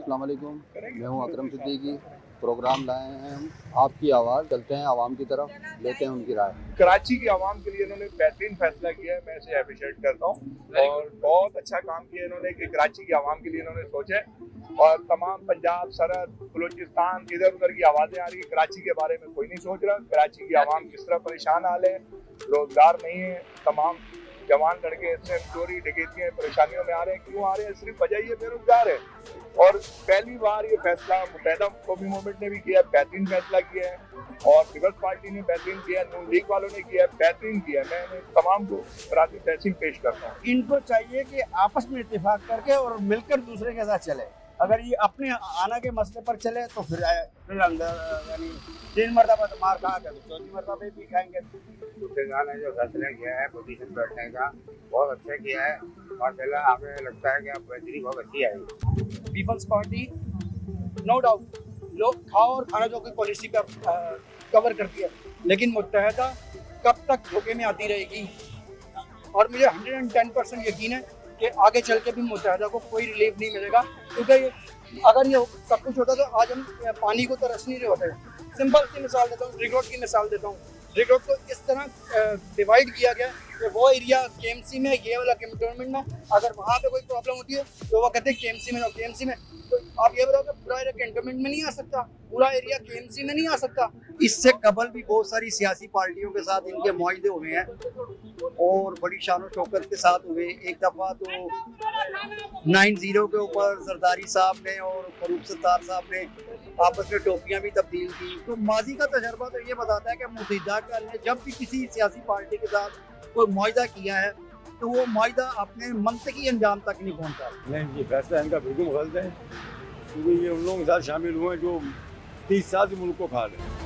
अस्सलाम वालेकुम। मैं हूँ अकरम सिद्दीकी। प्रोग्राम लाए हैं हम आपकी आवाज़, चलते हैं आवाम की तरफ, लेते हैं उनकी राय। कराची की आवाम के लिए इन्होंने बेहतरीन फैसला किया है, मैं इसे अप्रिशिएट करता हूँ और बहुत अच्छा काम किया इन्होंने कि कराची की आवाम के लिए इन्होंने सोचा है। और तमाम पंजाब, सरहद, बलूचिस्तान, इधर उधर की आवाज़ें आ रही है, कराची के बारे में कोई नहीं सोच रहा। कराची की आवाम किस तरह परेशान हाल है, रोजगार नहीं है, तमाम जवान लड़के इससे चोरी डकैतियां परेशानियों में आ रहे हैं। क्यों आ रहे हैं? सिर्फ वजह ये बेरोजगार है। और पहली बार ये फैसला मुत्तहिदा कौमी मूवमेंट ने भी किया, बेहतरीन फैसला किया है और पीपल्स पार्टी ने बेहतरीन किया, नून लीग वालों ने किया, बेहतरीन किया। मैं तमाम को बराती तहसीन पेश करता हूँ। इनको चाहिए कि आपस में इत्तेफाक करके और मिलकर दूसरे के साथ चले। अगर ये अपने आना के मसले पर चले तो फिर अंदर यानी 3 मरतबा तो मार खा के तो 4थी मरतबा भी खाएंगे। सूबेदार ने जो फैसला किया है पोजीशन बैठने का, बहुत अच्छा किया है। माशाल्लाह हमें लगता है कि अब बेहतरी बहुत अच्छी आएगी। पीपल्स पार्टी नो डाउट लोग खाओ और खाना जो की पॉलिसी का कवर करती है, लेकिन मुत्तहदा कब तक धोखे में आती रहेगी। और मुझे 110% यकीन है कि आगे चल के भी मुत्तहदा को कोई रिलीफ नहीं मिलेगा, क्योंकि अगर ये सब कुछ होता तो आज हम पानी को तरस नहीं रहे होते। सिंपल सी मिसाल देता हूँ, रिंग रोड की मिसाल देता हूँ। रिंग रोड को इस तरह डिवाइड किया गया कि वो एरिया केएमसी में, ये वाला कैंटोनमेंट में, अगर वहाँ पे कोई प्रॉब्लम होती है तो वो कहते हैं केएमसी में, केएमसी में। तो आप ये बताओ कि पूरा एरिया कैंटोनमेंट में नहीं आ सकता, पूरा एरिया केएमसी में नहीं आ सकता। इससे कबल भी बहुत सारी सियासी पार्टियों के साथ इनके मुआहदे हुए हैं और बड़ी शान शौकत के साथ हुए। एक दफ़ा तो 90 के ऊपर जरदारी साहब ने और फरूख सत्तार साहब ने आपस में टोपियां भी तब्दील की। तो माजी का तजर्बा तो ये बताता है कि मुत्तहिदा ने जब भी किसी सियासी पार्टी के साथ कोई मुआहदा किया है तो वो मुआहदा अपने मंतकी अंजाम तक नहीं पहुँचा। नहीं, ये फैसला इनका बिल्कुल गलत है, क्योंकि ये उन लोगों के साथ शामिल हुए हैं जो 30 साल से मुल्क को खा रहे हैं।